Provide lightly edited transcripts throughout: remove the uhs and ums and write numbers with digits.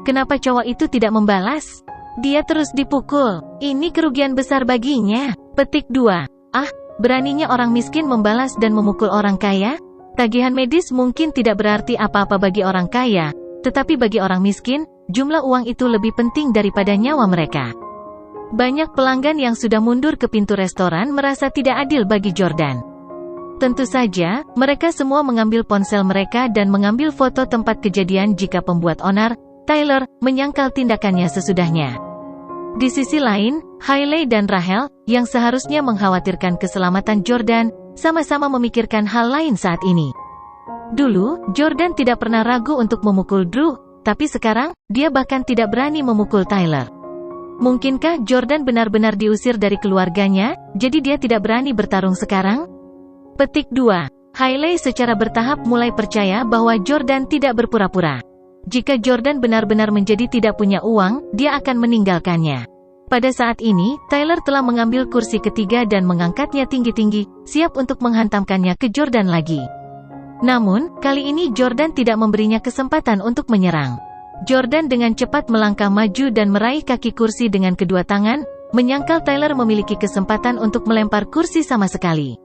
Kenapa cowok itu tidak membalas? Dia terus dipukul. Ini kerugian besar baginya. Petik 2. Beraninya orang miskin membalas dan memukul orang kaya? Tagihan medis mungkin tidak berarti apa-apa bagi orang kaya, tetapi bagi orang miskin, jumlah uang itu lebih penting daripada nyawa mereka. Banyak pelanggan yang sudah mundur ke pintu restoran merasa tidak adil bagi Jordan. Tentu saja, mereka semua mengambil ponsel mereka dan mengambil foto tempat kejadian jika pembuat onar, Tyler, menyangkal tindakannya sesudahnya. Di sisi lain, Hailey dan Rachel, yang seharusnya mengkhawatirkan keselamatan Jordan, sama-sama memikirkan hal lain saat ini. Dulu, Jordan tidak pernah ragu untuk memukul Drew, tapi sekarang, dia bahkan tidak berani memukul Tyler. Mungkinkah Jordan benar-benar diusir dari keluarganya, jadi dia tidak berani bertarung sekarang? Petik 2. Hailey secara bertahap mulai percaya bahwa Jordan tidak berpura-pura. Jika Jordan benar-benar menjadi tidak punya uang, dia akan meninggalkannya. Pada saat ini, Tyler telah mengambil kursi ketiga dan mengangkatnya tinggi-tinggi, siap untuk menghantamkannya ke Jordan lagi. Namun, kali ini Jordan tidak memberinya kesempatan untuk menyerang. Jordan dengan cepat melangkah maju dan meraih kaki kursi dengan kedua tangan, menyangkal Tyler memiliki kesempatan untuk melempar kursi sama sekali.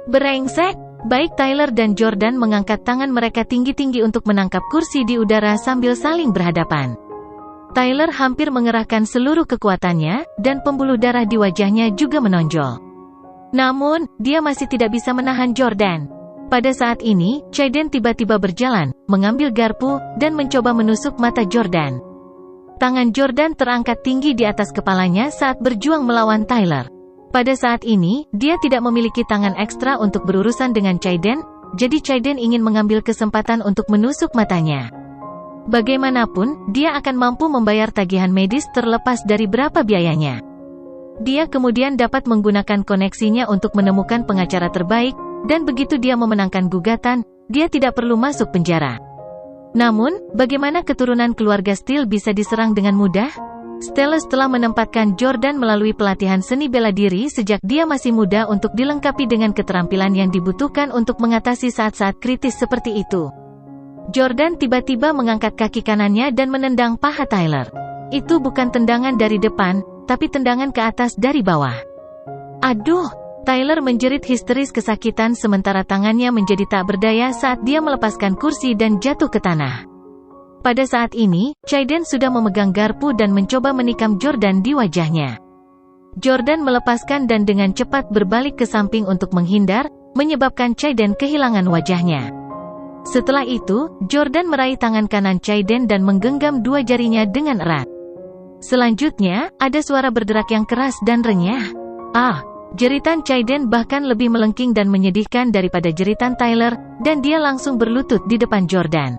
Brengsek! Baik Tyler dan Jordan mengangkat tangan mereka tinggi-tinggi untuk menangkap kursi di udara sambil saling berhadapan. Tyler hampir mengerahkan seluruh kekuatannya, dan pembuluh darah di wajahnya juga menonjol. Namun, dia masih tidak bisa menahan Jordan. Pada saat ini, Chaiden tiba-tiba berjalan, mengambil garpu, dan mencoba menusuk mata Jordan. Tangan Jordan terangkat tinggi di atas kepalanya saat berjuang melawan Tyler. Pada saat ini, dia tidak memiliki tangan ekstra untuk berurusan dengan Chaiden, jadi Chaiden ingin mengambil kesempatan untuk menusuk matanya. Bagaimanapun, dia akan mampu membayar tagihan medis terlepas dari berapa biayanya. Dia kemudian dapat menggunakan koneksinya untuk menemukan pengacara terbaik, dan begitu dia memenangkan gugatan, dia tidak perlu masuk penjara. Namun, bagaimana keturunan keluarga Steele bisa diserang dengan mudah? Steele telah menempatkan Jordan melalui pelatihan seni bela diri sejak dia masih muda untuk dilengkapi dengan keterampilan yang dibutuhkan untuk mengatasi saat-saat kritis seperti itu. Jordan tiba-tiba mengangkat kaki kanannya dan menendang paha Tyler. Itu bukan tendangan dari depan, tapi tendangan ke atas dari bawah. Aduh! Tyler menjerit histeris kesakitan sementara tangannya menjadi tak berdaya saat dia melepaskan kursi dan jatuh ke tanah. Pada saat ini, Chaiden sudah memegang garpu dan mencoba menikam Jordan di wajahnya. Jordan melepaskan dan dengan cepat berbalik ke samping untuk menghindar, menyebabkan Chaiden kehilangan wajahnya. Setelah itu, Jordan meraih tangan kanan Chaiden dan menggenggam dua jarinya dengan erat. Selanjutnya, ada suara berderak yang keras dan renyah. Jeritan Chaiden bahkan lebih melengking dan menyedihkan daripada jeritan Tyler, dan dia langsung berlutut di depan Jordan.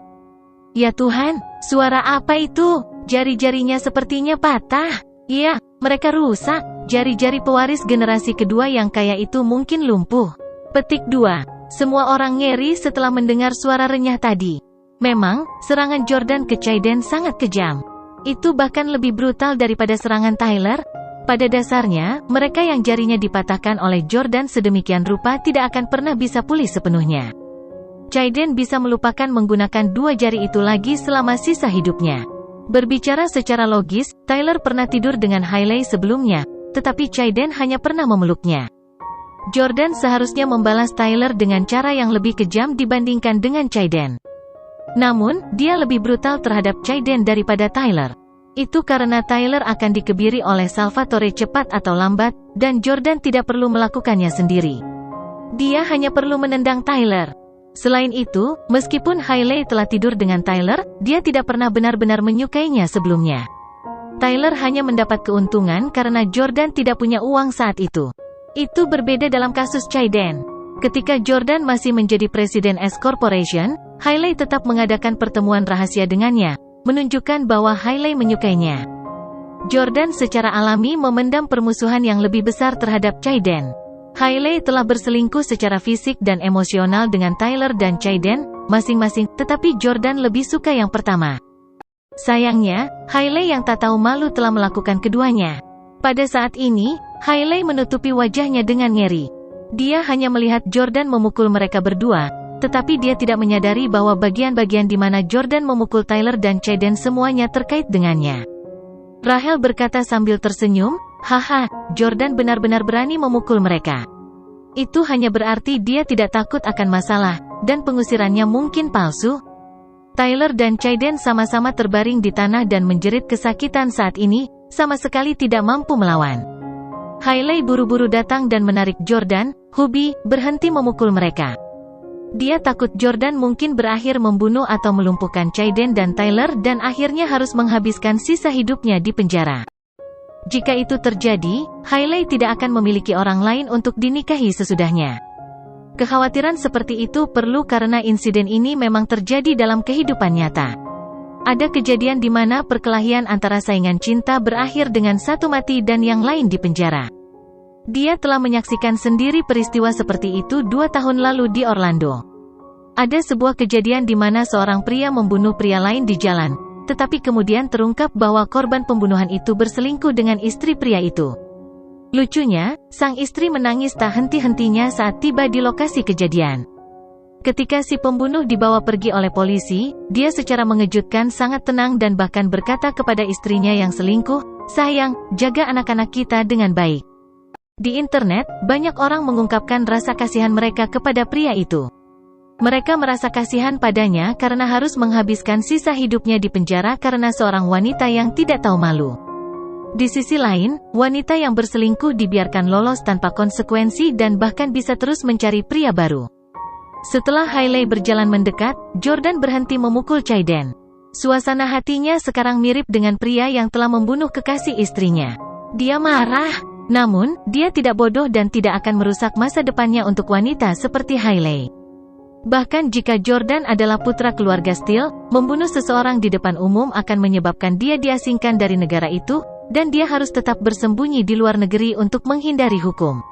Ya Tuhan, suara apa itu? Jari-jarinya sepertinya patah. Iya, mereka rusak. Jari-jari pewaris generasi kedua yang kaya itu mungkin lumpuh. Petik 2. Semua orang ngeri setelah mendengar suara renyah tadi. Memang, serangan Jordan ke Chaiden sangat kejam. Itu bahkan lebih brutal daripada serangan Tyler. Pada dasarnya, mereka yang jarinya dipatahkan oleh Jordan sedemikian rupa tidak akan pernah bisa pulih sepenuhnya. Chaiden bisa melupakan menggunakan dua jari itu lagi selama sisa hidupnya. Berbicara secara logis, Tyler pernah tidur dengan Hailey sebelumnya, tetapi Chaiden hanya pernah memeluknya. Jordan seharusnya membalas Tyler dengan cara yang lebih kejam dibandingkan dengan Chaiden. Namun, dia lebih brutal terhadap Chaiden daripada Tyler. Itu karena Tyler akan dikebiri oleh Salvatore cepat atau lambat, dan Jordan tidak perlu melakukannya sendiri. Dia hanya perlu menendang Tyler. Selain itu, meskipun Hailey telah tidur dengan Tyler, dia tidak pernah benar-benar menyukainya sebelumnya. Tyler hanya mendapat keuntungan karena Jordan tidak punya uang saat itu. Itu berbeda dalam kasus Chaiden. Ketika Jordan masih menjadi presiden S Corporation, Hailey tetap mengadakan pertemuan rahasia dengannya, menunjukkan bahwa Hailey menyukainya. Jordan secara alami memendam permusuhan yang lebih besar terhadap Chaiden. Hailey telah berselingkuh secara fisik dan emosional dengan Tyler dan Chaiden, masing-masing, tetapi Jordan lebih suka yang pertama. Sayangnya, Hailey yang tak tahu malu telah melakukan keduanya. Pada saat ini, Hailey menutupi wajahnya dengan ngeri. Dia hanya melihat Jordan memukul mereka berdua, tetapi dia tidak menyadari bahwa bagian-bagian di mana Jordan memukul Tyler dan Caden semuanya terkait dengannya. Rahel berkata sambil tersenyum, "Haha, Jordan benar-benar berani memukul mereka. Itu hanya berarti dia tidak takut akan masalah, dan pengusirannya mungkin palsu." Tyler dan Caden sama-sama terbaring di tanah dan menjerit kesakitan saat ini, sama sekali tidak mampu melawan. Hailey buru-buru datang dan menarik Jordan. "Hubie, berhenti memukul mereka." Dia takut Jordan mungkin berakhir membunuh atau melumpuhkan Caden dan Tyler dan akhirnya harus menghabiskan sisa hidupnya di penjara. Jika itu terjadi, Hailey tidak akan memiliki orang lain untuk dinikahi sesudahnya. Kekhawatiran seperti itu perlu karena insiden ini memang terjadi dalam kehidupan nyata. Ada kejadian di mana perkelahian antara saingan cinta berakhir dengan satu mati dan yang lain di penjara. Dia telah menyaksikan sendiri peristiwa seperti itu 2 tahun lalu di Orlando. Ada sebuah kejadian di mana seorang pria membunuh pria lain di jalan, tetapi kemudian terungkap bahwa korban pembunuhan itu berselingkuh dengan istri pria itu. Lucunya, sang istri menangis tak henti-hentinya saat tiba di lokasi kejadian. Ketika si pembunuh dibawa pergi oleh polisi, dia secara mengejutkan sangat tenang dan bahkan berkata kepada istrinya yang selingkuh, "Sayang, jaga anak-anak kita dengan baik." Di internet, banyak orang mengungkapkan rasa kasihan mereka kepada pria itu. Mereka merasa kasihan padanya karena harus menghabiskan sisa hidupnya di penjara karena seorang wanita yang tidak tahu malu. Di sisi lain, wanita yang berselingkuh dibiarkan lolos tanpa konsekuensi dan bahkan bisa terus mencari pria baru. Setelah Hailey berjalan mendekat, Jordan berhenti memukul Caden. Suasana hatinya sekarang mirip dengan pria yang telah membunuh kekasih istrinya. Dia marah. Namun, dia tidak bodoh dan tidak akan merusak masa depannya untuk wanita seperti Hailey. Bahkan jika Jordan adalah putra keluarga Steele, membunuh seseorang di depan umum akan menyebabkan dia diasingkan dari negara itu, dan dia harus tetap bersembunyi di luar negeri untuk menghindari hukum.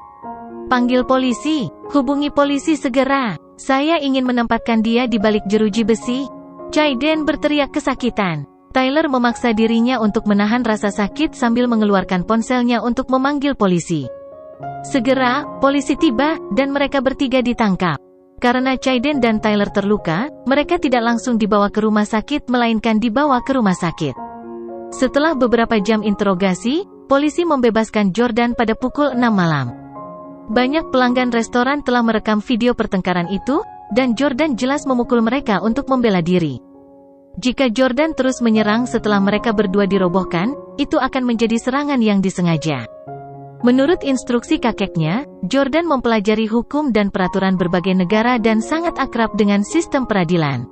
Panggil polisi, hubungi polisi segera. Saya ingin menempatkan dia di balik jeruji besi. Caden berteriak kesakitan. Tyler memaksa dirinya untuk menahan rasa sakit sambil mengeluarkan ponselnya untuk memanggil polisi. Segera, polisi tiba, dan mereka bertiga ditangkap. Karena Caden dan Tyler terluka, mereka tidak langsung dibawa ke rumah sakit melainkan dibawa ke rumah sakit. Setelah beberapa jam interogasi, polisi membebaskan Jordan pada pukul 6 malam. Banyak pelanggan restoran telah merekam video pertengkaran itu, dan Jordan jelas memukul mereka untuk membela diri. Jika Jordan terus menyerang setelah mereka berdua dirobohkan, itu akan menjadi serangan yang disengaja. Menurut instruksi kakeknya, Jordan mempelajari hukum dan peraturan berbagai negara dan sangat akrab dengan sistem peradilan.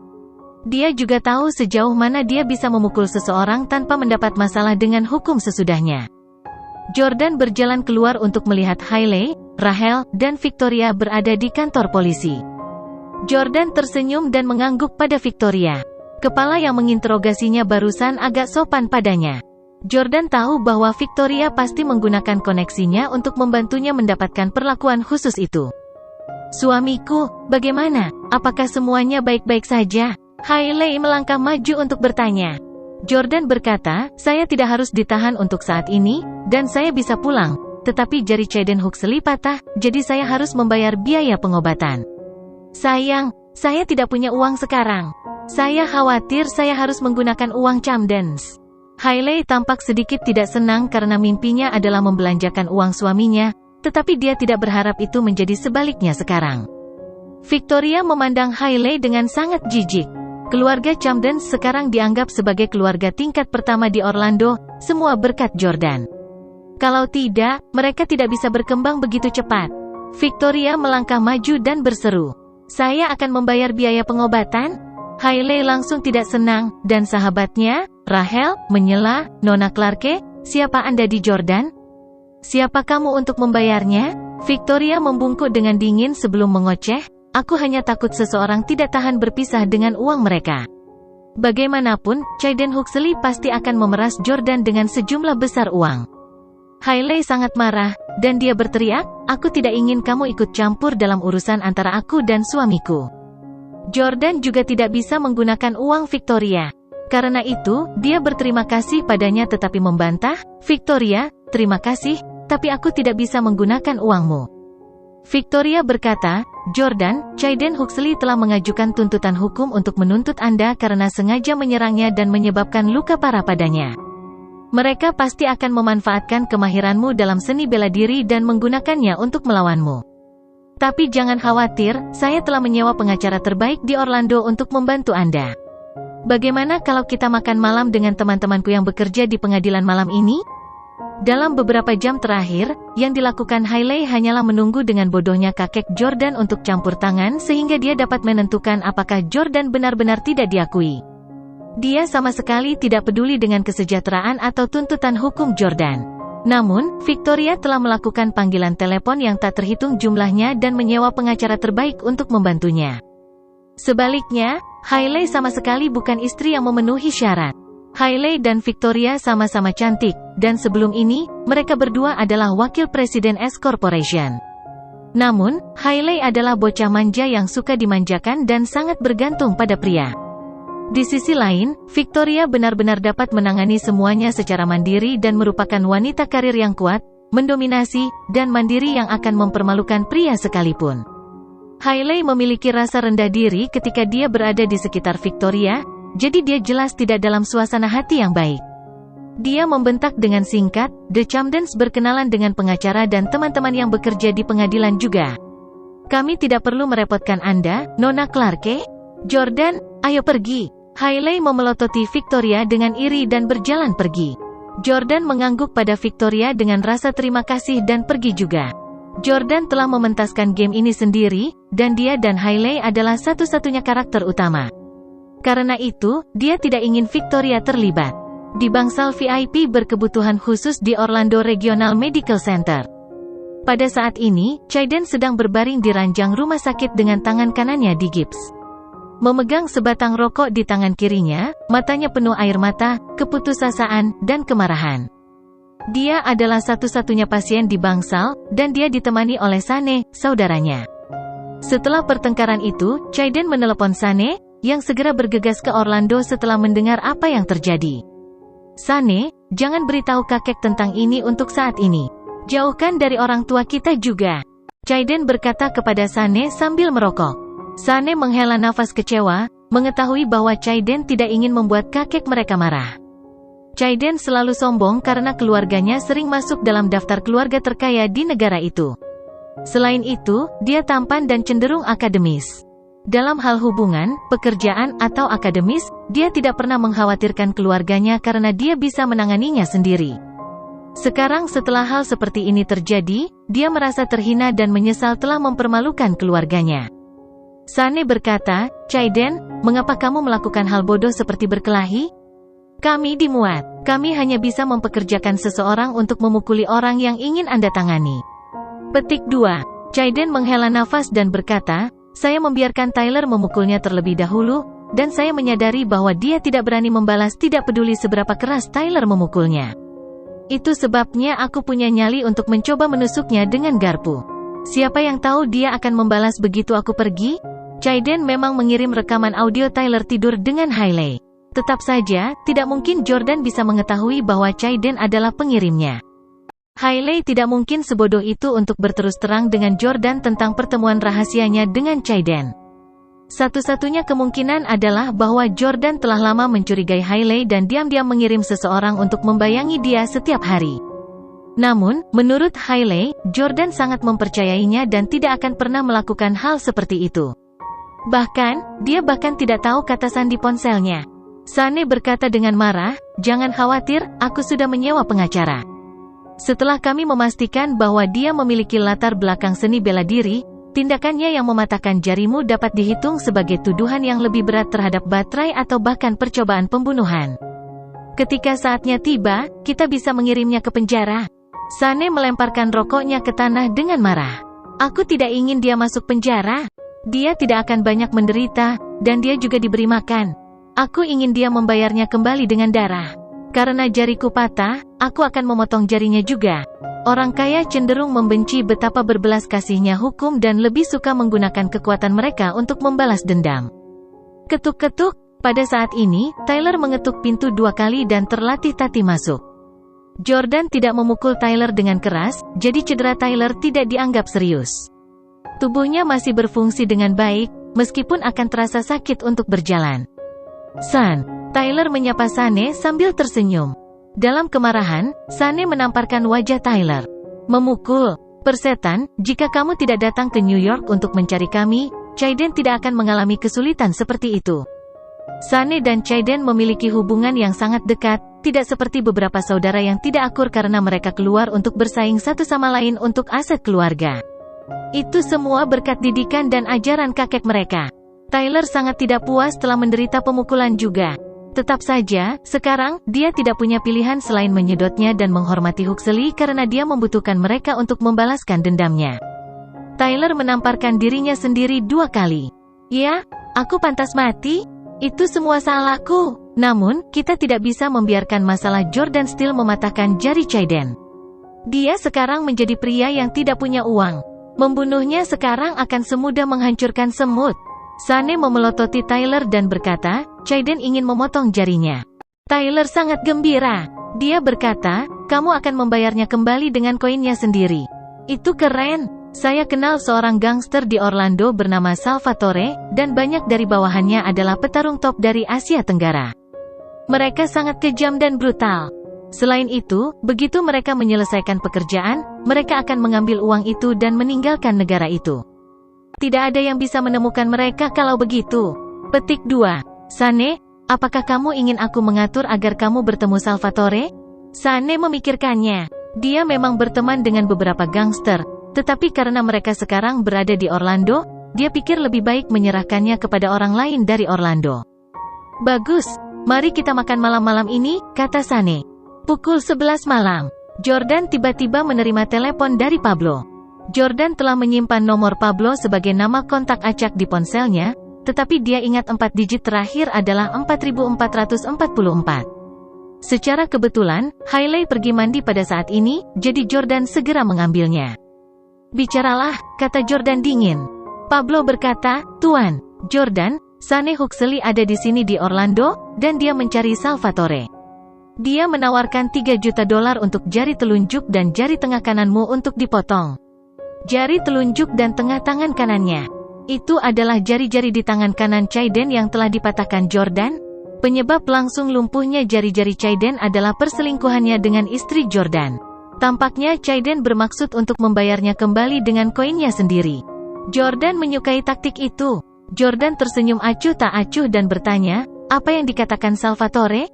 Dia juga tahu sejauh mana dia bisa memukul seseorang tanpa mendapat masalah dengan hukum sesudahnya. Jordan berjalan keluar untuk melihat Hailey, Rahel, dan Victoria berada di kantor polisi. Jordan tersenyum dan mengangguk pada Victoria. Kepala yang menginterogasinya barusan agak sopan padanya. Jordan tahu bahwa Victoria pasti menggunakan koneksinya untuk membantunya mendapatkan perlakuan khusus itu. "Suamiku, bagaimana? Apakah semuanya baik-baik saja?" Hailey melangkah maju untuk bertanya. Jordan berkata, "Saya tidak harus ditahan untuk saat ini, dan saya bisa pulang. Tetapi jari Caden Huxley patah, jadi saya harus membayar biaya pengobatan. Sayang, saya tidak punya uang sekarang. Saya khawatir saya harus menggunakan uang Camdens." Hailey tampak sedikit tidak senang karena mimpinya adalah membelanjakan uang suaminya, tetapi dia tidak berharap itu menjadi sebaliknya sekarang. Victoria memandang Hailey dengan sangat jijik. Keluarga Camdens sekarang dianggap sebagai keluarga tingkat pertama di Orlando, semua berkat Jordan. Kalau tidak, mereka tidak bisa berkembang begitu cepat. Victoria melangkah maju dan berseru, "Saya akan membayar biaya pengobatan?" Hailey langsung tidak senang, dan sahabatnya, Rahel, menyela, "Nona Clarke, siapa Anda di Jordan? Siapa kamu untuk membayarnya?" Victoria membungkuk dengan dingin sebelum mengoceh, "Aku hanya takut seseorang tidak tahan berpisah dengan uang mereka." Bagaimanapun, Caden Huxley pasti akan memeras Jordan dengan sejumlah besar uang. Hailey sangat marah, dan dia berteriak, "Aku tidak ingin kamu ikut campur dalam urusan antara aku dan suamiku." Jordan juga tidak bisa menggunakan uang Victoria. Karena itu, dia berterima kasih padanya tetapi membantah, "Victoria, terima kasih, tapi aku tidak bisa menggunakan uangmu." Victoria berkata, "Jordan, Chaiden Huxley telah mengajukan tuntutan hukum untuk menuntut Anda karena sengaja menyerangnya dan menyebabkan luka parah padanya. Mereka pasti akan memanfaatkan kemahiranmu dalam seni bela diri dan menggunakannya untuk melawanmu. Tapi jangan khawatir, saya telah menyewa pengacara terbaik di Orlando untuk membantu Anda. Bagaimana kalau kita makan malam dengan teman-temanku yang bekerja di pengadilan malam ini?" Dalam beberapa jam terakhir, yang dilakukan Hailey hanyalah menunggu dengan bodohnya kakek Jordan untuk campur tangan sehingga dia dapat menentukan apakah Jordan benar-benar tidak diakui. Dia sama sekali tidak peduli dengan kesejahteraan atau tuntutan hukum Jordan. Namun, Victoria telah melakukan panggilan telepon yang tak terhitung jumlahnya dan menyewa pengacara terbaik untuk membantunya. Sebaliknya, Hailey sama sekali bukan istri yang memenuhi syarat. Hailey dan Victoria sama-sama cantik, dan sebelum ini, mereka berdua adalah wakil presiden S Corporation. Namun, Hailey adalah bocah manja yang suka dimanjakan dan sangat bergantung pada pria. Di sisi lain, Victoria benar-benar dapat menangani semuanya secara mandiri dan merupakan wanita karir yang kuat, mendominasi, dan mandiri yang akan mempermalukan pria sekalipun. Hailey memiliki rasa rendah diri ketika dia berada di sekitar Victoria, jadi dia jelas tidak dalam suasana hati yang baik. Dia membentak dengan singkat, "The Camdens berkenalan dengan pengacara dan teman-teman yang bekerja di pengadilan juga. Kami tidak perlu merepotkan Anda, Nona Clarke. Jordan, ayo pergi." Hailey memelototi Victoria dengan iri dan berjalan pergi. Jordan mengangguk pada Victoria dengan rasa terima kasih dan pergi juga. Jordan telah mementaskan game ini sendiri, dan dia dan Hailey adalah satu-satunya karakter utama. Karena itu, dia tidak ingin Victoria terlibat di bangsal VIP berkebutuhan khusus di Orlando Regional Medical Center. Pada saat ini, Chaiden sedang berbaring di ranjang rumah sakit dengan tangan kanannya digips. Memegang sebatang rokok di tangan kirinya, matanya penuh air mata, keputusasaan, dan kemarahan. Dia adalah satu-satunya pasien di bangsal, dan dia ditemani oleh Sane, saudaranya. Setelah pertengkaran itu, Chaiden menelepon Sane, yang segera bergegas ke Orlando setelah mendengar apa yang terjadi. "Sane, jangan beritahu kakek tentang ini untuk saat ini. Jauhkan dari orang tua kita juga," Chaiden berkata kepada Sane sambil merokok. Sane menghela nafas kecewa, mengetahui bahwa Chaiden tidak ingin membuat kakek mereka marah. Chaiden selalu sombong karena keluarganya sering masuk dalam daftar keluarga terkaya di negara itu. Selain itu, dia tampan dan cenderung akademis. Dalam hal hubungan, pekerjaan, atau akademis, dia tidak pernah mengkhawatirkan keluarganya karena dia bisa menanganinya sendiri. Sekarang setelah hal seperti ini terjadi, dia merasa terhina dan menyesal telah mempermalukan keluarganya. Sane berkata, "Chaiden, mengapa kamu melakukan hal bodoh seperti berkelahi? Kami dimuat. Kami hanya bisa mempekerjakan seseorang untuk memukuli orang yang ingin Anda tangani." Petik 2. Chaiden menghela nafas dan berkata, "Saya membiarkan Tyler memukulnya terlebih dahulu, dan saya menyadari bahwa dia tidak berani membalas tidak peduli seberapa keras Tyler memukulnya. Itu sebabnya aku punya nyali untuk mencoba menusuknya dengan garpu. Siapa yang tahu dia akan membalas begitu aku pergi?" Chaiden memang mengirim rekaman audio Tyler tidur dengan Hailey. Tetap saja, tidak mungkin Jordan bisa mengetahui bahwa Chaiden adalah pengirimnya. Hailey tidak mungkin sebodoh itu untuk berterus terang dengan Jordan tentang pertemuan rahasianya dengan Chaiden. Satu-satunya kemungkinan adalah bahwa Jordan telah lama mencurigai Hailey dan diam-diam mengirim seseorang untuk membayangi dia setiap hari. Namun, menurut Hailey, Jordan sangat mempercayainya dan tidak akan pernah melakukan hal seperti itu. Bahkan, dia bahkan tidak tahu kata sandi ponselnya. Sane berkata dengan marah, "Jangan khawatir, aku sudah menyewa pengacara. Setelah kami memastikan bahwa dia memiliki latar belakang seni bela diri, tindakannya yang mematahkan jarimu dapat dihitung sebagai tuduhan yang lebih berat terhadap baterai atau bahkan percobaan pembunuhan. Ketika saatnya tiba, kita bisa mengirimnya ke penjara." Sane melemparkan rokoknya ke tanah dengan marah. "Aku tidak ingin dia masuk penjara. Dia tidak akan banyak menderita, dan dia juga diberi makan. Aku ingin dia membayarnya kembali dengan darah. Karena jariku patah, aku akan memotong jarinya juga." Orang kaya cenderung membenci betapa berbelas kasihnya hukum dan lebih suka menggunakan kekuatan mereka untuk membalas dendam. Ketuk-ketuk. Pada saat ini, Tyler mengetuk pintu 2 kali dan terlatih-tatih masuk. Jordan tidak memukul Tyler dengan keras, jadi cedera Tyler tidak dianggap serius. Tubuhnya masih berfungsi dengan baik, meskipun akan terasa sakit untuk berjalan. San, Tyler menyapa Sane sambil tersenyum. Dalam kemarahan, Sane menamparkan wajah Tyler. Memukul. Persetan, jika kamu tidak datang ke New York untuk mencari kami, Chaiden tidak akan mengalami kesulitan seperti itu. Sane dan Chaiden memiliki hubungan yang sangat dekat, tidak seperti beberapa saudara yang tidak akur karena mereka keluar untuk bersaing satu sama lain untuk aset keluarga. Itu semua berkat didikan dan ajaran kakek mereka. Tyler sangat tidak puas telah menderita pemukulan juga. Tetap saja, sekarang, dia tidak punya pilihan selain menyedotnya dan menghormati Huxley karena dia membutuhkan mereka untuk membalaskan dendamnya. Tyler menamparkan dirinya sendiri 2 kali. Ya, aku pantas mati? Itu semua salahku. Namun, kita tidak bisa membiarkan masalah Jordan Steele mematahkan jari Chaiden. Dia sekarang menjadi pria yang tidak punya uang. Membunuhnya sekarang akan semudah menghancurkan semut. Sane memelototi Tyler dan berkata, Chaiden ingin memotong jarinya. Tyler sangat gembira. Dia berkata, kamu akan membayarnya kembali dengan koinnya sendiri. Itu keren. Saya kenal seorang gangster di Orlando bernama Salvatore, dan banyak dari bawahannya adalah petarung top dari Asia Tenggara. Mereka sangat kejam dan brutal. Selain itu, begitu mereka menyelesaikan pekerjaan, mereka akan mengambil uang itu dan meninggalkan negara itu. Tidak ada yang bisa menemukan mereka kalau begitu. Petik 2. Sane, apakah kamu ingin aku mengatur agar kamu bertemu Salvatore? Sane memikirkannya. Dia memang berteman dengan beberapa gangster, tetapi karena mereka sekarang berada di Orlando, dia pikir lebih baik menyerahkannya kepada orang lain dari Orlando. Bagus, mari kita makan malam-malam ini, kata Sane. Pukul 11 malam, Jordan tiba-tiba menerima telepon dari Pablo. Jordan telah menyimpan nomor Pablo sebagai nama kontak acak di ponselnya, tetapi dia ingat 4 digit terakhir adalah 4444. Secara kebetulan, Hailey pergi mandi pada saat ini, jadi Jordan segera mengambilnya. Bicaralah, kata Jordan dingin. Pablo berkata, Tuan, Jordan, Sane Huxley ada di sini di Orlando, dan dia mencari Salvatore. Dia menawarkan $3 juta untuk jari telunjuk dan jari tengah kananmu untuk dipotong. Jari telunjuk dan tengah tangan kanannya. Itu adalah jari-jari di tangan kanan Chaiden yang telah dipatahkan Jordan. Penyebab langsung lumpuhnya jari-jari Chaiden adalah perselingkuhannya dengan istri Jordan. Tampaknya Chaiden bermaksud untuk membayarnya kembali dengan koinnya sendiri. Jordan menyukai taktik itu. Jordan tersenyum acuh tak acuh dan bertanya, apa yang dikatakan Salvatore?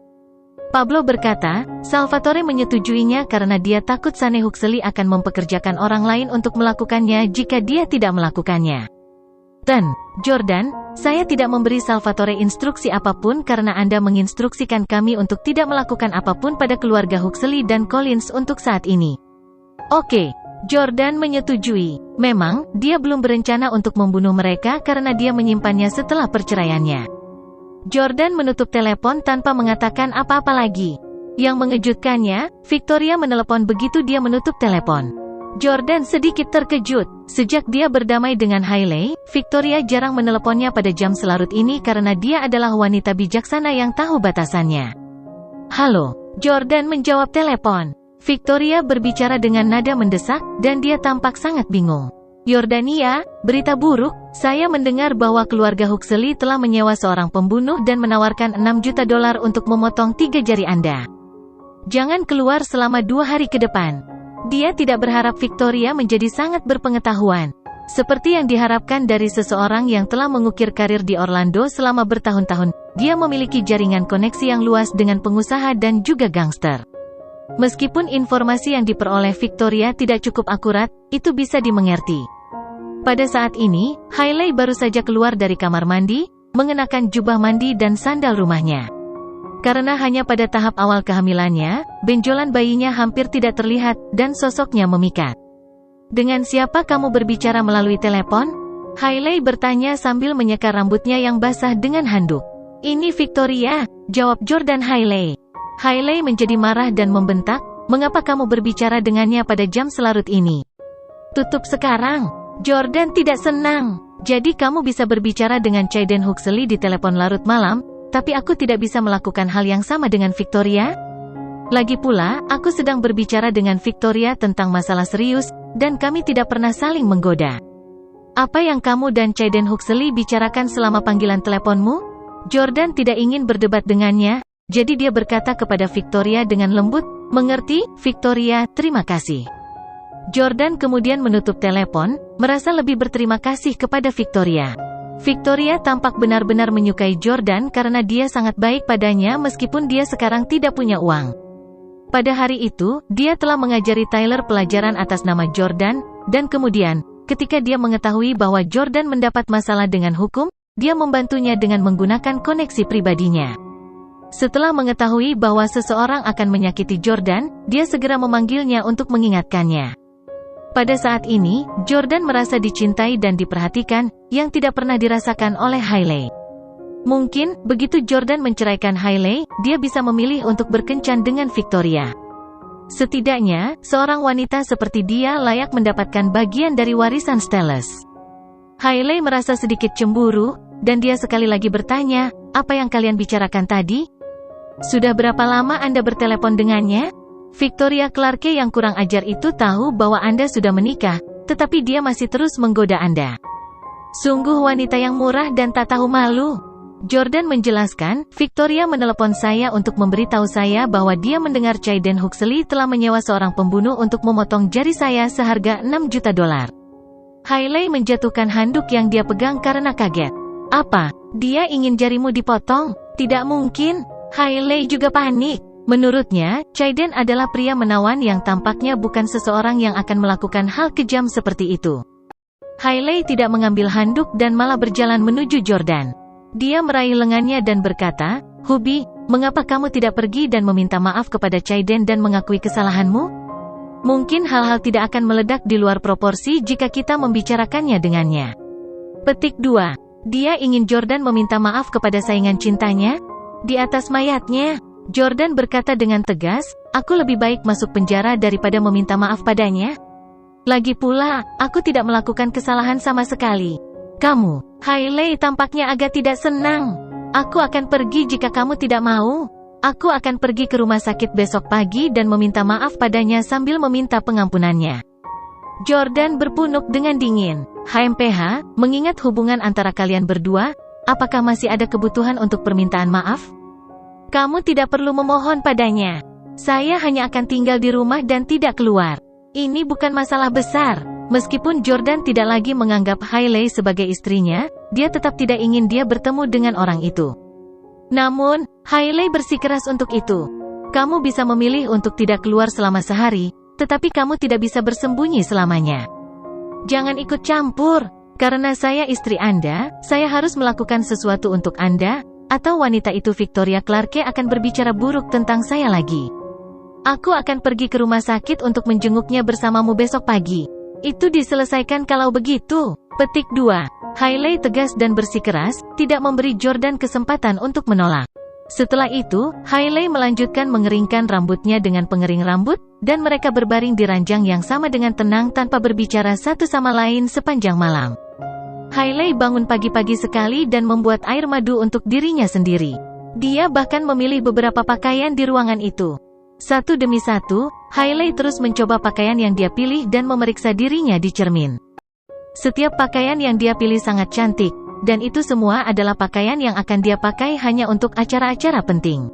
Pablo berkata, Salvatore menyetujuinya karena dia takut Sane Huxley akan mempekerjakan orang lain untuk melakukannya jika dia tidak melakukannya. Dan, Jordan, saya tidak memberi Salvatore instruksi apapun karena Anda menginstruksikan kami untuk tidak melakukan apapun pada keluarga Huxley dan Collins untuk saat ini. Oke, Jordan menyetujui. Memang, dia belum berencana untuk membunuh mereka karena dia menyimpannya setelah perceraiannya. Jordan menutup telepon tanpa mengatakan apa-apa lagi. Yang mengejutkannya, Victoria menelepon begitu dia menutup telepon. Jordan sedikit terkejut. Sejak dia berdamai dengan Hailey, Victoria jarang meneleponnya pada jam selarut ini karena dia adalah wanita bijaksana yang tahu batasannya. Halo, Jordan menjawab telepon. Victoria berbicara dengan nada mendesak, dan dia tampak sangat bingung. Yordania, berita buruk, saya mendengar bahwa keluarga Huxley telah menyewa seorang pembunuh dan menawarkan $6 juta untuk memotong 3 jari Anda. Jangan keluar selama 2 hari ke depan. Dia tidak berharap Victoria menjadi sangat berpengetahuan. Seperti yang diharapkan dari seseorang yang telah mengukir karir di Orlando selama bertahun-tahun, dia memiliki jaringan koneksi yang luas dengan pengusaha dan juga gangster. Meskipun informasi yang diperoleh Victoria tidak cukup akurat, itu bisa dimengerti. Pada saat ini, Hailey baru saja keluar dari kamar mandi, mengenakan jubah mandi dan sandal rumahnya. Karena hanya pada tahap awal kehamilannya, benjolan bayinya hampir tidak terlihat, dan sosoknya memikat. Dengan siapa kamu berbicara melalui telepon? Hailey bertanya sambil menyeka rambutnya yang basah dengan handuk. Ini Victoria, jawab Jordan Hailey. Hailey menjadi marah dan membentak, mengapa kamu berbicara dengannya pada jam selarut ini? Tutup sekarang. Jordan tidak senang. Jadi kamu bisa berbicara dengan Chaiden Huxley di telepon larut malam, tapi aku tidak bisa melakukan hal yang sama dengan Victoria? Lagi pula, aku sedang berbicara dengan Victoria tentang masalah serius, dan kami tidak pernah saling menggoda. Apa yang kamu dan Chaiden Huxley bicarakan selama panggilan teleponmu? Jordan tidak ingin berdebat dengannya, jadi dia berkata kepada Victoria dengan lembut, "Mengerti, Victoria, terima kasih." Jordan kemudian menutup telepon, merasa lebih berterima kasih kepada Victoria. Victoria tampak benar-benar menyukai Jordan karena dia sangat baik padanya meskipun dia sekarang tidak punya uang. Pada hari itu, dia telah mengajari Tyler pelajaran atas nama Jordan, dan kemudian, ketika dia mengetahui bahwa Jordan mendapat masalah dengan hukum, dia membantunya dengan menggunakan koneksi pribadinya. Setelah mengetahui bahwa seseorang akan menyakiti Jordan, dia segera memanggilnya untuk mengingatkannya. Pada saat ini, Jordan merasa dicintai dan diperhatikan, yang tidak pernah dirasakan oleh Hailey. Mungkin, begitu Jordan menceraikan Hailey, dia bisa memilih untuk berkencan dengan Victoria. Setidaknya, seorang wanita seperti dia layak mendapatkan bagian dari warisan Stellus. Hailey merasa sedikit cemburu, dan dia sekali lagi bertanya, "Apa yang kalian bicarakan tadi? Sudah berapa lama Anda bertelepon dengannya?" Victoria Clarke yang kurang ajar itu tahu bahwa Anda sudah menikah, tetapi dia masih terus menggoda Anda. Sungguh wanita yang murah dan tak tahu malu. Jordan menjelaskan, "Victoria menelepon saya untuk memberitahu saya bahwa dia mendengar Chaiden Huxley telah menyewa seorang pembunuh untuk memotong jari saya seharga $6 juta. Hailey menjatuhkan handuk yang dia pegang karena kaget. "Apa? Dia ingin jarimu dipotong?" "Tidak mungkin." Hailey juga panik. Menurutnya, Chaiden adalah pria menawan yang tampaknya bukan seseorang yang akan melakukan hal kejam seperti itu. Hailey tidak mengambil handuk dan malah berjalan menuju Jordan. Dia meraih lengannya dan berkata, "Hubby, mengapa kamu tidak pergi dan meminta maaf kepada Chaiden dan mengakui kesalahanmu? Mungkin hal-hal tidak akan meledak di luar proporsi jika kita membicarakannya dengannya." Petik 2. Dia ingin Jordan meminta maaf kepada saingan cintanya? Di atas mayatnya, Jordan berkata dengan tegas, "Aku lebih baik masuk penjara daripada meminta maaf padanya. Lagi pula, aku tidak melakukan kesalahan sama sekali." "Kamu," Hailey tampaknya agak tidak senang. "Aku akan pergi jika kamu tidak mau. Aku akan pergi ke rumah sakit besok pagi dan meminta maaf padanya sambil meminta pengampunannya." Jordan berpunuk dengan dingin. "HMPH, mengingat hubungan antara kalian berdua, apakah masih ada kebutuhan untuk permintaan maaf? Kamu tidak perlu memohon padanya. Saya hanya akan tinggal di rumah dan tidak keluar. Ini bukan masalah besar." Meskipun Jordan tidak lagi menganggap Hailey sebagai istrinya, dia tetap tidak ingin dia bertemu dengan orang itu. Namun, Hailey bersikeras untuk itu. "Kamu bisa memilih untuk tidak keluar selama sehari, tetapi kamu tidak bisa bersembunyi selamanya. Jangan ikut campur. Karena saya istri Anda, saya harus melakukan sesuatu untuk Anda, atau wanita itu Victoria Clarke akan berbicara buruk tentang saya lagi. Aku akan pergi ke rumah sakit untuk menjenguknya bersamamu besok pagi. Itu diselesaikan kalau begitu." Petik 2. Hailey tegas dan bersikeras, tidak memberi Jordan kesempatan untuk menolak. Setelah itu, Hailey melanjutkan mengeringkan rambutnya dengan pengering rambut, dan mereka berbaring di ranjang yang sama dengan tenang tanpa berbicara satu sama lain sepanjang malam. Hailey bangun pagi-pagi sekali dan membuat air madu untuk dirinya sendiri. Dia bahkan memilih beberapa pakaian di ruangan itu. Satu demi satu, Hailey terus mencoba pakaian yang dia pilih dan memeriksa dirinya di cermin. Setiap pakaian yang dia pilih sangat cantik, dan itu semua adalah pakaian yang akan dia pakai hanya untuk acara-acara penting.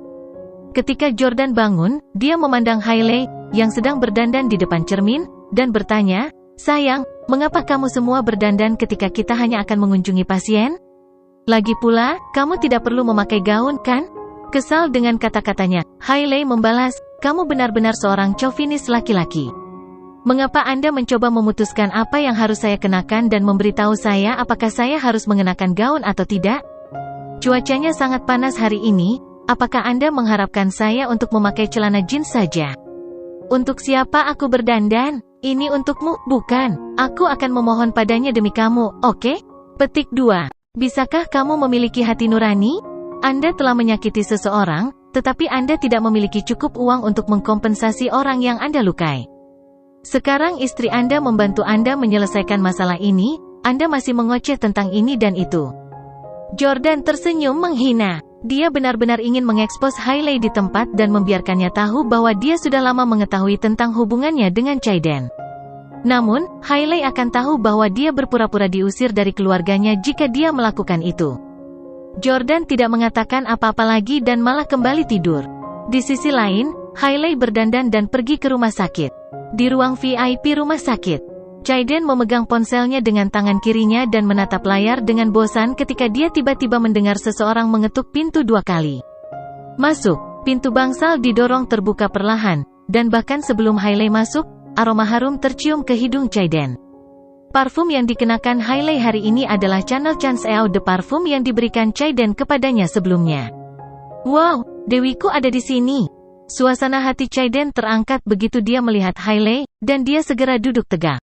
Ketika Jordan bangun, dia memandang Hailey, yang sedang berdandan di depan cermin, dan bertanya, "Sayang, mengapa kamu semua berdandan ketika kita hanya akan mengunjungi pasien? Lagi pula, kamu tidak perlu memakai gaun, kan?" Kesal dengan kata-katanya, Hailey membalas, "Kamu benar-benar seorang chauvinis laki-laki. Mengapa Anda mencoba memutuskan apa yang harus saya kenakan dan memberitahu saya apakah saya harus mengenakan gaun atau tidak? Cuacanya sangat panas hari ini, apakah Anda mengharapkan saya untuk memakai celana jeans saja? Untuk siapa aku berdandan? Ini untukmu, bukan? Aku akan memohon padanya demi kamu, oke?" Petik 2. Bisakah kamu memiliki hati nurani? Anda telah menyakiti seseorang, tetapi Anda tidak memiliki cukup uang untuk mengkompensasi orang yang Anda lukai. Sekarang istri Anda membantu Anda menyelesaikan masalah ini, Anda masih mengoceh tentang ini dan itu. Jordan tersenyum menghina. Dia benar-benar ingin mengekspos Hailey di tempat dan membiarkannya tahu bahwa dia sudah lama mengetahui tentang hubungannya dengan Chaiden. Namun, Hailey akan tahu bahwa dia berpura-pura diusir dari keluarganya jika dia melakukan itu. Jordan tidak mengatakan apa-apa lagi dan malah kembali tidur. Di sisi lain, Hailey berdandan dan pergi ke rumah sakit. Di ruang VIP rumah sakit, Chaiden memegang ponselnya dengan tangan kirinya dan menatap layar dengan bosan ketika dia tiba-tiba mendengar seseorang mengetuk pintu 2 kali. Masuk, pintu bangsal didorong terbuka perlahan, dan bahkan sebelum Hailey masuk, aroma harum tercium ke hidung Chaiden. Parfum yang dikenakan Hailey hari ini adalah Chanel Chance Eau de Parfum yang diberikan Chaiden kepadanya sebelumnya. Wow, dewiku ada di sini. Suasana hati Chaiden terangkat begitu dia melihat Hailey, dan dia segera duduk tegak.